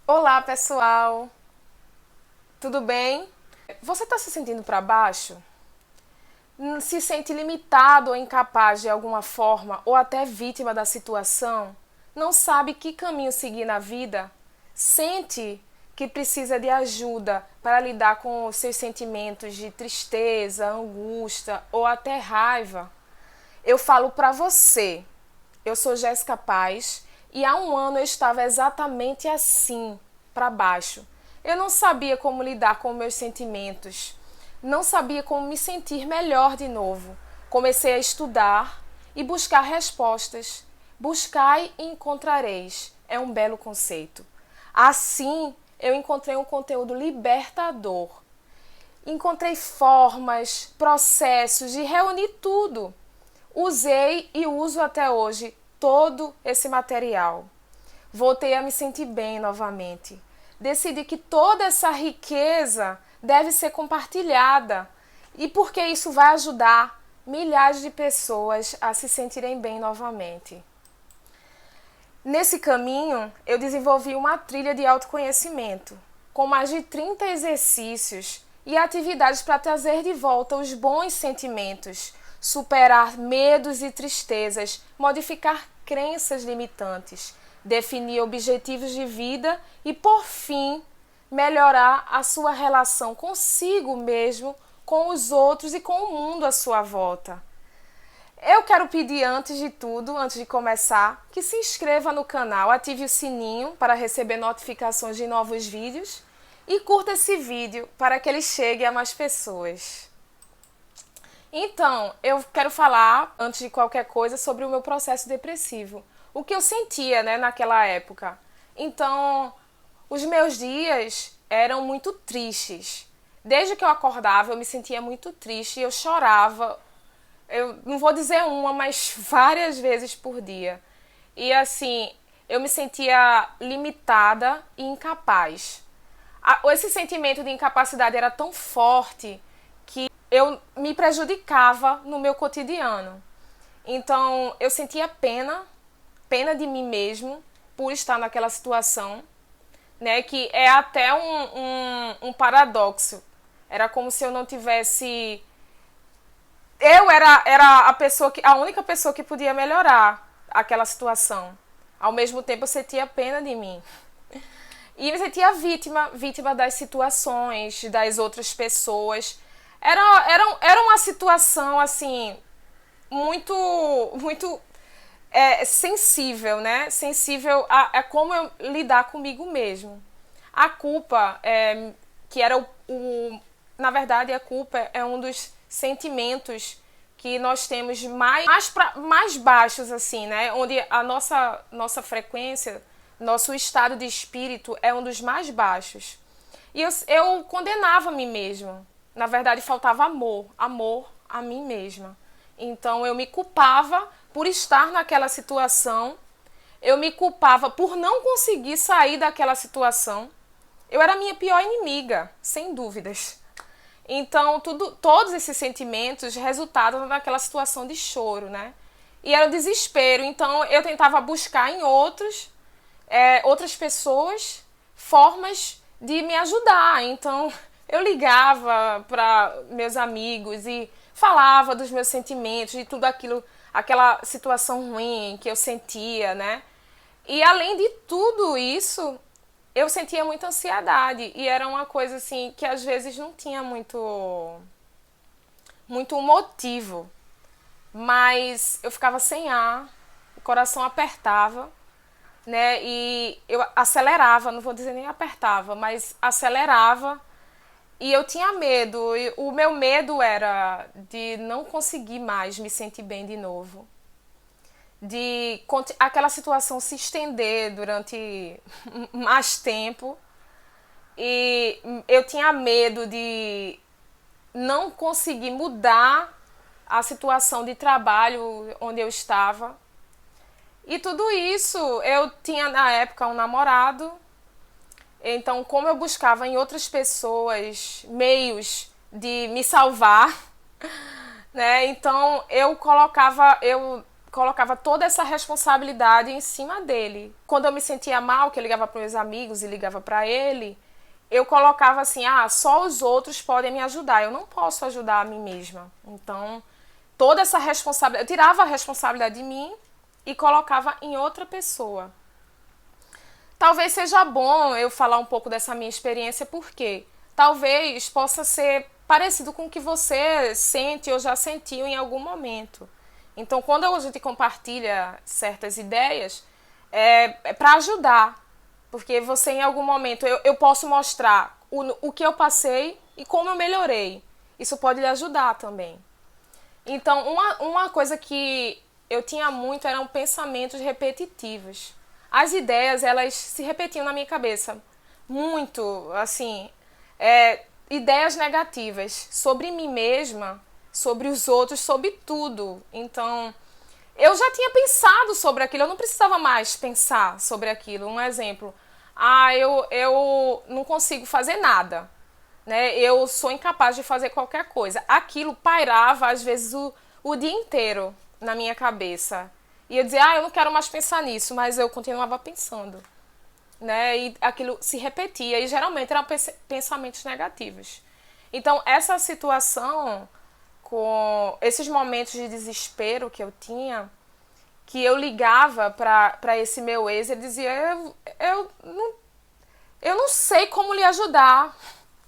Olá, pessoal! Tudo bem? Você está se sentindo para baixo? Se sente limitado ou incapaz de alguma forma ou até vítima da situação? Não sabe que caminho seguir na vida? Sente que precisa de ajuda para lidar com os seus sentimentos de tristeza, angústia ou até raiva? Eu falo para você. Eu sou Jéssica Paz e há um ano eu estava exatamente assim, para baixo. Eu não sabia como lidar com meus sentimentos, não sabia como me sentir melhor de novo. Comecei a estudar e buscar respostas. Buscai e encontrareis. É um belo conceito. Assim, eu encontrei um conteúdo libertador. Encontrei formas, processos e reuni tudo. Usei e uso até hoje todo esse material. Voltei a me sentir bem novamente. Decidi que toda essa riqueza deve ser compartilhada e porque isso vai ajudar milhares de pessoas a se sentirem bem novamente. Nesse caminho, eu desenvolvi uma trilha de autoconhecimento, com mais de 30 exercícios e atividades para trazer de volta os bons sentimentos, superar medos e tristezas, modificar crenças limitantes, definir objetivos de vida e, por fim, melhorar a sua relação consigo mesmo, com os outros e com o mundo à sua volta. Eu quero pedir antes de tudo, antes de começar, que se inscreva no canal, ative o sininho para receber notificações de novos vídeos e curta esse vídeo para que ele chegue a mais pessoas. Então, eu quero falar, antes de qualquer coisa, sobre o meu processo depressivo. O que eu sentia, naquela época. Então, os meus dias eram muito tristes. Desde que eu acordava, eu me sentia muito triste e eu chorava. Eu não vou dizer uma, mas várias vezes por dia. E assim, eu me sentia limitada e incapaz. Esse sentimento de incapacidade era tão forte que eu me prejudicava no meu cotidiano. Então, eu sentia pena de mim mesmo por estar naquela situação, né? Que é até um paradoxo. Era como se eu não tivesse. Eu era a única pessoa que podia melhorar aquela situação. Ao mesmo tempo, eu sentia pena de mim. E me sentia vítima das situações, das outras pessoas. Era uma situação, assim, muito sensível, né? Sensível a como eu lidar comigo mesmo. A culpa, que era na verdade, a culpa é um dos sentimentos que nós temos mais baixos, assim, né? Onde a nossa frequência, nosso estado de espírito é um dos mais baixos. E eu condenava a mim mesma. Na verdade, faltava amor a mim mesma. Então, eu me culpava por estar naquela situação. Eu me culpava por não conseguir sair daquela situação. Eu era a minha pior inimiga, sem dúvidas. Então, todos esses sentimentos resultaram naquela situação de choro, né? E era o desespero. Então, eu tentava buscar em outras pessoas formas de me ajudar. Então, eu ligava para meus amigos e falava dos meus sentimentos, de tudo aquilo, aquela situação ruim que eu sentia, né? E além de tudo isso, eu sentia muita ansiedade e era uma coisa assim que às vezes não tinha muito motivo, mas eu ficava sem ar, o coração apertava, né? E eu acelerava, não vou dizer nem apertava, mas acelerava. E eu tinha medo, e o meu medo era de não conseguir mais me sentir bem de novo. De aquela situação se estender durante mais tempo. E eu tinha medo de não conseguir mudar a situação de trabalho onde eu estava. E tudo isso, eu tinha na época um namorado. Então, como eu buscava em outras pessoas meios de me salvar, né? Então, eu colocava toda essa responsabilidade em cima dele. Quando eu me sentia mal, que eu ligava para meus amigos e ligava para ele, eu colocava assim, só os outros podem me ajudar, eu não posso ajudar a mim mesma. Então, toda essa responsabilidade, eu tirava a responsabilidade de mim e colocava em outra pessoa. Talvez seja bom eu falar um pouco dessa minha experiência, porque talvez possa ser parecido com o que você sente ou já sentiu em algum momento. Então, quando a gente compartilha certas ideias, é para ajudar. Porque você, em algum momento, eu posso mostrar o que eu passei e como eu melhorei. Isso pode lhe ajudar também. Então, uma coisa que eu tinha muito eram pensamentos repetitivos. As ideias, elas se repetiam na minha cabeça. Muito, assim, ideias negativas sobre mim mesma, sobre os outros, sobre tudo. Então, eu já tinha pensado sobre aquilo, eu não precisava mais pensar sobre aquilo. Um exemplo, eu não consigo fazer nada, né? Eu sou incapaz de fazer qualquer coisa. Aquilo pairava, às vezes, o dia inteiro na minha cabeça. E eu dizia, eu não quero mais pensar nisso, mas eu continuava pensando, né? E aquilo se repetia, e geralmente eram pensamentos negativos. Então, essa situação, com esses momentos de desespero que eu tinha, que eu ligava para esse meu ex, ele dizia, eu não sei como lhe ajudar,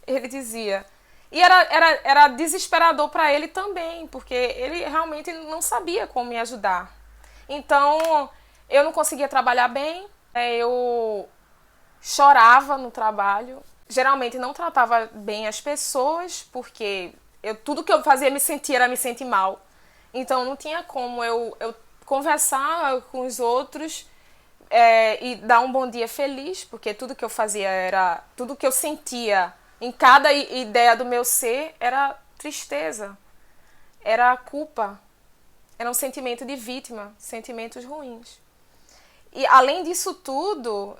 ele dizia. E era desesperador para ele também, porque ele realmente não sabia como me ajudar. Então, eu não conseguia trabalhar bem, eu chorava no trabalho, geralmente não tratava bem as pessoas, porque tudo que eu fazia era me sentir mal. Então, não tinha como eu conversar com os outros e dar um bom dia feliz, porque tudo que eu fazia tudo que eu sentia em cada ideia do meu ser era tristeza, era culpa, era um sentimento de vítima, sentimentos ruins. E além disso tudo,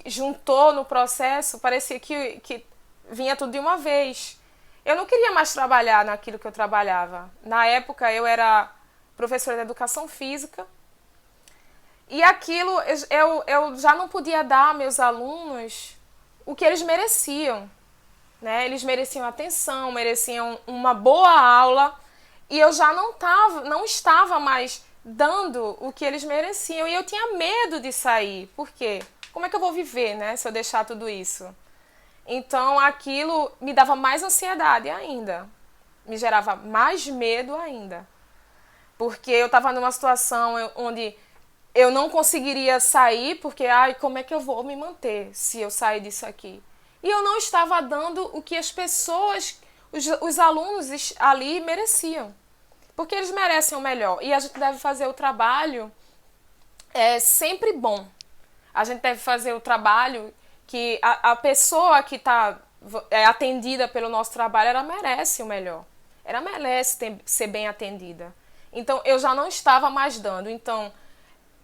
juntou no processo, parecia que vinha tudo de uma vez. Eu não queria mais trabalhar naquilo que eu trabalhava. Na época eu era professora de educação física, e aquilo eu já não podia dar a meus alunos o que eles mereciam, né? Eles mereciam atenção, mereciam uma boa aula, e eu já não estava mais dando o que eles mereciam, e eu tinha medo de sair. Por quê? Como é que eu vou viver, né, se eu deixar tudo isso? Então aquilo me dava mais ansiedade ainda, me gerava mais medo ainda, porque eu estava numa situação onde eu não conseguiria sair, porque como é que eu vou me manter se eu sair disso aqui? E eu não estava dando o que as pessoas, os alunos ali mereciam, porque eles merecem o melhor, e a gente deve fazer o trabalho sempre bom. A gente deve fazer o trabalho que a pessoa que está atendida pelo nosso trabalho, ela merece o melhor. Ela merece ser bem atendida. Então, eu já não estava mais dando. Então,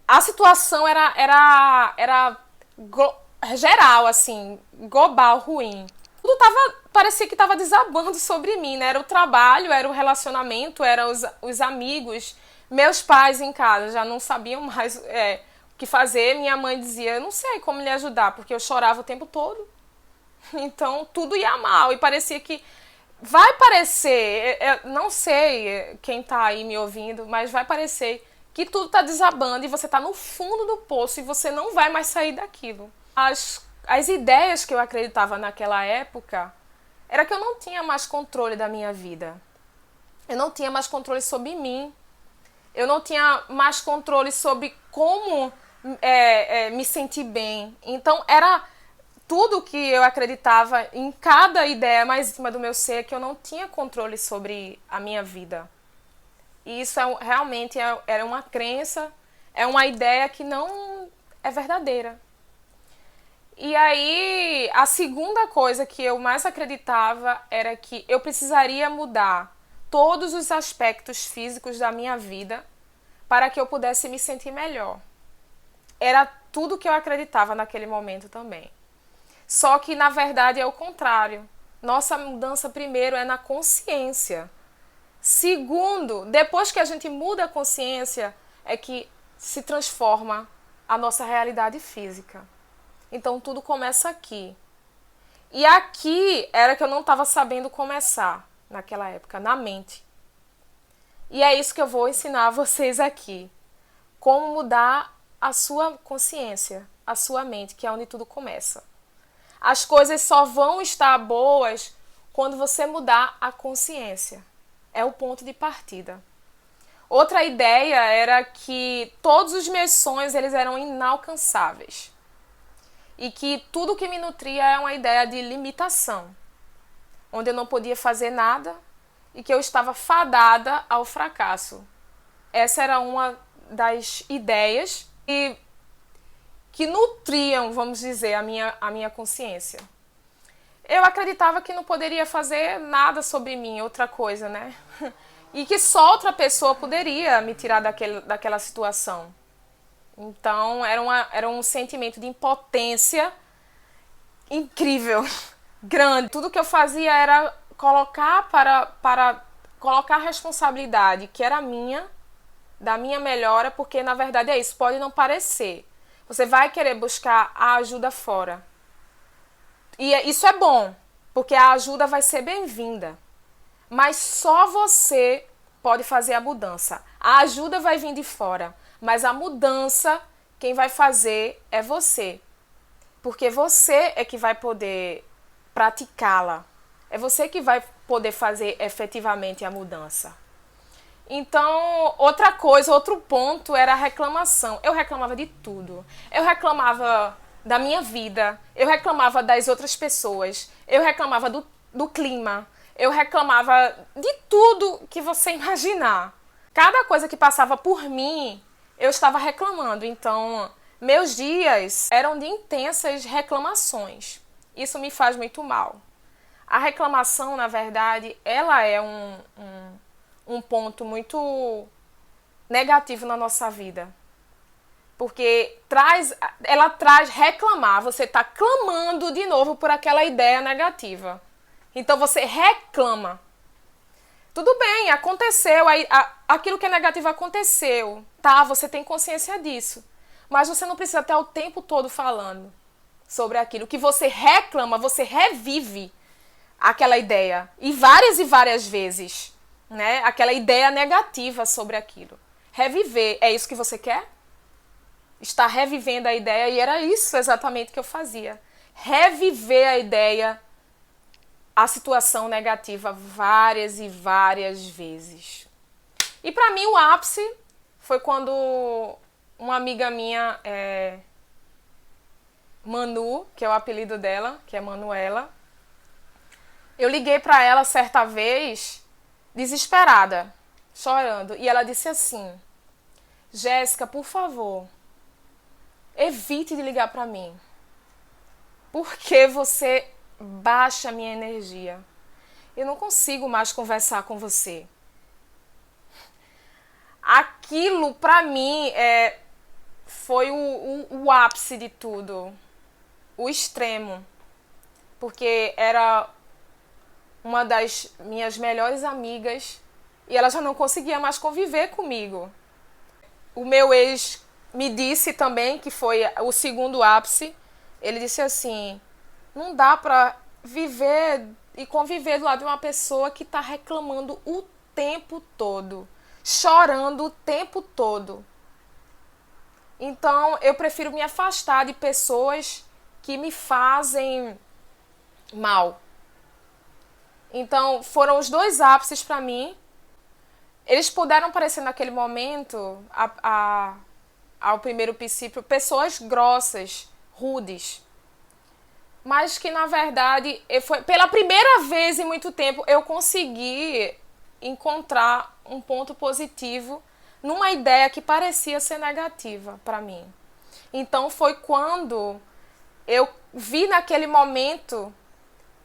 a situação era geral, assim, global, ruim. Tudo parecia que estava desabando sobre mim, né? Era o trabalho, era o relacionamento, eram os amigos, meus pais em casa já não sabiam mais o que fazer. Minha mãe dizia, eu não sei como lhe ajudar, porque eu chorava o tempo todo. Então, tudo ia mal, e parecia que vai parecer, não sei quem tá aí me ouvindo, mas vai parecer que tudo tá desabando e você tá no fundo do poço e você não vai mais sair daquilo. As ideias que eu acreditava naquela época era que eu não tinha mais controle da minha vida. Eu não tinha mais controle sobre mim. Eu não tinha mais controle sobre como me sentir bem. Então, era tudo que eu acreditava em cada ideia mais íntima do meu ser, que eu não tinha controle sobre a minha vida. E isso realmente era uma crença, é uma ideia que não é verdadeira. E aí, a segunda coisa que eu mais acreditava era que eu precisaria mudar todos os aspectos físicos da minha vida para que eu pudesse me sentir melhor. Era tudo que eu acreditava naquele momento também. Só que, na verdade, é o contrário. Nossa mudança, primeiro, é na consciência. Segundo, depois que a gente muda a consciência, é que se transforma a nossa realidade física. Então tudo começa aqui. E aqui era que eu não estava sabendo começar naquela época, na mente. E é isso que eu vou ensinar a vocês aqui. Como mudar a sua consciência, a sua mente, que é onde tudo começa. As coisas só vão estar boas quando você mudar a consciência. É o ponto de partida. Outra ideia era que todos os meus sonhos eles eram inalcançáveis. E que tudo que me nutria é uma ideia de limitação. Onde eu não podia fazer nada e que eu estava fadada ao fracasso. Essa era uma das ideias que nutriam, vamos dizer, a minha consciência. Eu acreditava que não poderia fazer nada sobre mim, outra coisa, né? E que só outra pessoa poderia me tirar daquela situação. Então, era um sentimento de impotência incrível, grande. Tudo que eu fazia era colocar para colocar a responsabilidade, que era minha, da minha melhora, porque na verdade é isso, pode não parecer. Você vai querer buscar a ajuda fora. E isso é bom, porque a ajuda vai ser bem-vinda. Mas só você pode fazer a mudança. A ajuda vai vir de fora, mas a mudança, quem vai fazer é você. Porque você é que vai poder praticá-la. É você que vai poder fazer efetivamente a mudança. Então, outra coisa, outro ponto era a reclamação. Eu reclamava de tudo. Eu reclamava da minha vida, eu reclamava das outras pessoas, eu reclamava do clima, eu reclamava de tudo que você imaginar. Cada coisa que passava por mim, eu estava reclamando. Então, meus dias eram de intensas reclamações. Isso me faz muito mal. A reclamação, na verdade, ela é um ponto muito negativo na nossa vida. Porque ela traz reclamar. Você está clamando de novo por aquela ideia negativa. Então você reclama. Tudo bem, aconteceu, aquilo que é negativo aconteceu. Tá, você tem consciência disso. Mas você não precisa estar o tempo todo falando sobre aquilo. Que você reclama, você revive aquela ideia. E várias vezes. Né? Aquela ideia negativa sobre aquilo. Reviver, é isso que você quer? Está revivendo a ideia, e era isso exatamente que eu fazia. Reviver a ideia, a situação negativa várias e várias vezes. E para mim o ápice foi quando uma amiga minha, Manu, que é o apelido dela, que é Manuela, eu liguei para ela certa vez, desesperada, chorando, e ela disse assim: Jéssica, por favor, evite de ligar para mim, porque você baixa a minha energia. Eu não consigo mais conversar com você. Aquilo, para mim, foi o ápice de tudo. O extremo. Porque era uma das minhas melhores amigas e ela já não conseguia mais conviver comigo. O meu ex me disse também, que foi o segundo ápice, ele disse assim: não dá pra viver e conviver do lado de uma pessoa que tá reclamando o tempo todo, chorando o tempo todo. Então eu prefiro me afastar de pessoas que me fazem mal. Então foram os dois ápices pra mim. Eles puderam parecer naquele momento, ao primeiro princípio, pessoas grossas, rudes. Mas que, na verdade, pela primeira vez em muito tempo, eu consegui encontrar um ponto positivo numa ideia que parecia ser negativa para mim. Então foi quando eu vi naquele momento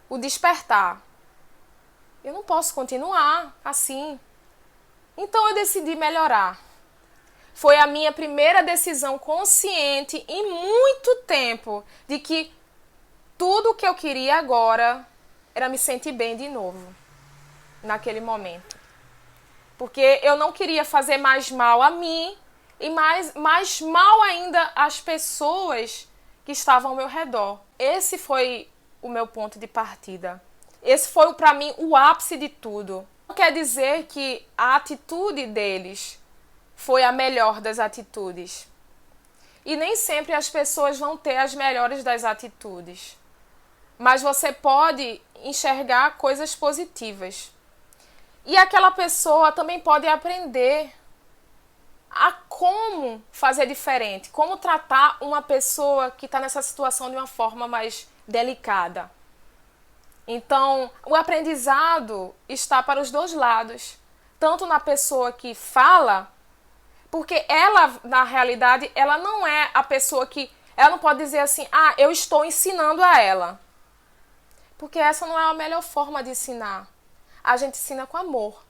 o despertar. Eu não posso continuar assim. Então eu decidi melhorar. Foi a minha primeira decisão consciente em muito tempo de que tudo o que eu queria agora era me sentir bem de novo, naquele momento. Porque eu não queria fazer mais mal a mim e mais mal ainda as pessoas que estavam ao meu redor. Esse foi o meu ponto de partida. Esse foi, para mim, o ápice de tudo. Não quer dizer que a atitude deles foi a melhor das atitudes. E nem sempre as pessoas vão ter as melhores das atitudes. Mas você pode enxergar coisas positivas. E aquela pessoa também pode aprender a como fazer diferente, como tratar uma pessoa que está nessa situação de uma forma mais delicada. Então, o aprendizado está para os dois lados. Tanto na pessoa que fala, porque ela, na realidade, ela não é a pessoa que... Ela não pode dizer assim, eu estou ensinando a ela. Porque essa não é a melhor forma de ensinar. A gente ensina com amor.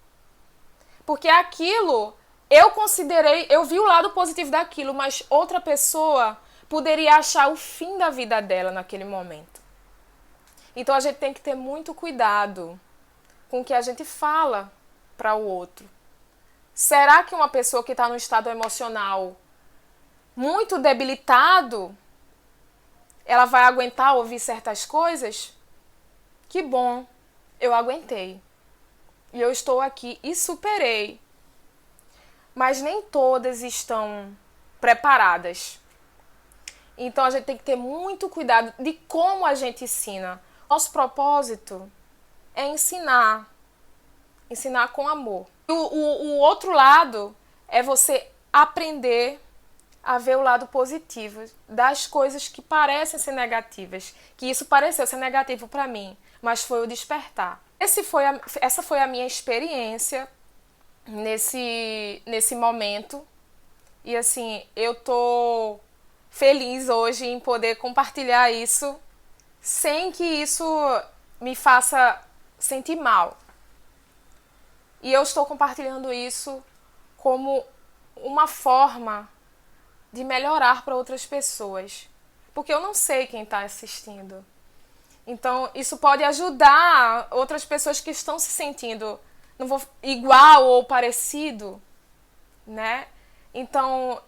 Porque aquilo, eu vi o lado positivo daquilo, mas outra pessoa poderia achar o fim da vida dela naquele momento. Então a gente tem que ter muito cuidado com o que a gente fala para o outro. Será que uma pessoa que está num estado emocional muito debilitado, ela vai aguentar ouvir certas coisas? Que bom, eu aguentei. E eu estou aqui e superei. Mas nem todas estão preparadas. Então a gente tem que ter muito cuidado de como a gente ensina. Nosso propósito é ensinar. Ensinar com amor. O outro lado é você aprender a ver o lado positivo das coisas que parecem ser negativas. Que isso pareceu ser negativo para mim, mas foi o despertar. Essa foi a minha experiência nesse momento. E assim, eu tô feliz hoje em poder compartilhar isso sem que isso me faça sentir mal. E eu estou compartilhando isso como uma forma de melhorar para outras pessoas. Porque eu não sei quem está assistindo. Então, isso pode ajudar outras pessoas que estão se sentindo igual ou parecido, né? Então,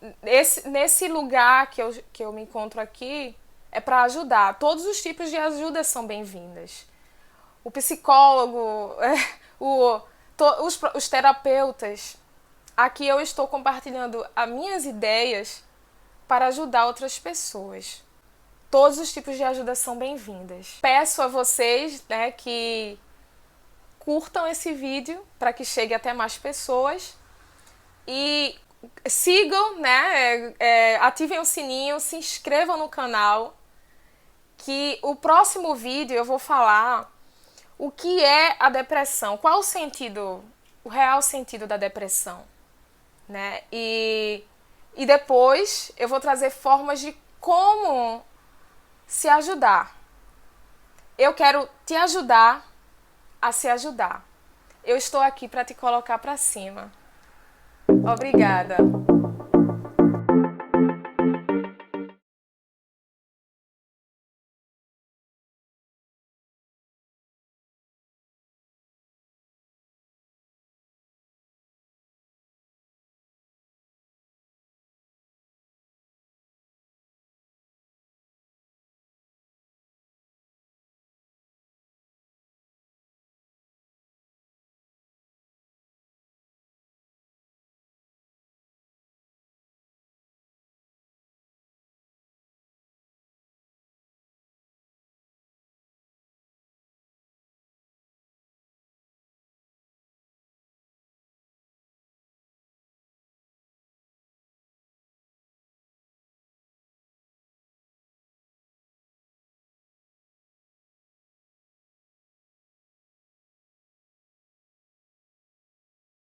nesse lugar que eu me encontro aqui, é para ajudar. Todos os tipos de ajuda são bem-vindas. O psicólogo, os terapeutas. Aqui eu estou compartilhando as minhas ideias para ajudar outras pessoas. Todos os tipos de ajuda são bem-vindas. Peço a vocês, né, que curtam esse vídeo para que chegue até mais pessoas. E sigam, né, ativem o sininho, se inscrevam no canal. Que o próximo vídeo eu vou falar o que é a depressão, qual o real sentido da depressão, né? E depois eu vou trazer formas de como se ajudar. Eu quero te ajudar a se ajudar. Eu estou aqui para te colocar para cima. Obrigada.